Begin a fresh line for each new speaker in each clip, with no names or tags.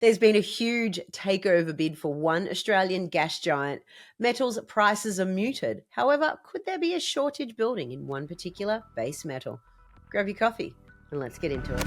There's been a huge takeover bid for one Australian gas giant. Metals prices are muted. However, could there be a shortage building in one particular base metal? Grab your coffee and let's get into it.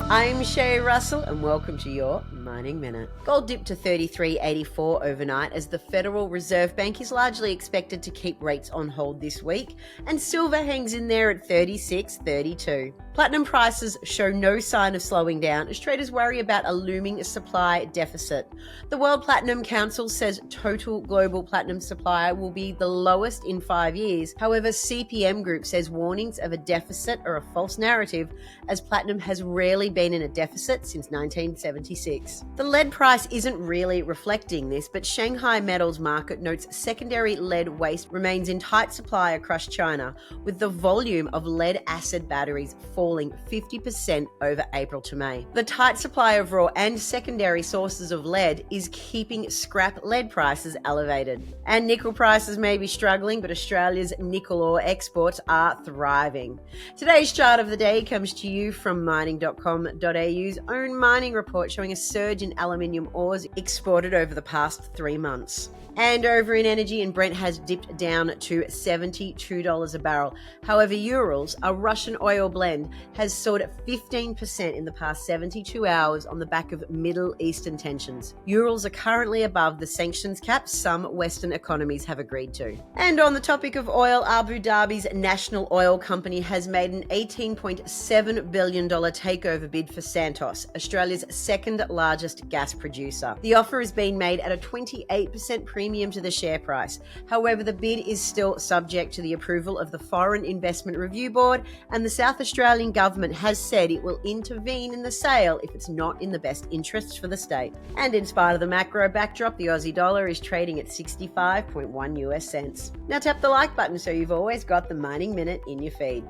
I'm Shae Russell and welcome to your Mining Minute. Gold dipped to $33.84 overnight as the Federal Reserve Bank is largely expected to keep rates on hold this week, and silver hangs in there at $36.32. Platinum prices show no sign of slowing down as traders worry about a looming supply deficit. The World Platinum Council says total global platinum supply will be the lowest in 5 years. However, CPM Group says warnings of a deficit are a false narrative, as platinum has rarely been in a deficit since 1976. The lead price isn't really reflecting this, but Shanghai Metals Market notes secondary lead waste remains in tight supply across China, with the volume of lead acid batteries falling 50% over April to May. The tight supply of raw and secondary sources of lead is keeping scrap lead prices elevated. And nickel prices may be struggling, but Australia's nickel ore exports are thriving. Today's chart of the day comes to you from mining.com.au's own mining report showing a surge in aluminium ores exported over the past 3 months. And over in energy, and Brent has dipped down to $72 a barrel. However, Urals, a Russian oil blend, has soared 15% in the past 72 hours on the back of Middle Eastern tensions. Urals are currently above the sanctions cap some Western economies have agreed to. And on the topic of oil, Abu Dhabi's national oil company has made an $18.7 billion takeover bid for Santos, Australia's second largest gas producer. The offer is being made at a 28% premium to the share price. However, the bid is still subject to the approval of the Foreign Investment Review Board, and the South Australian government has said it will intervene in the sale if it's not in the best interests for the state. And in spite of the macro backdrop, the Aussie dollar is trading at 65.1 US cents. Now tap the like button so you've always got the Mining Minute in your feed.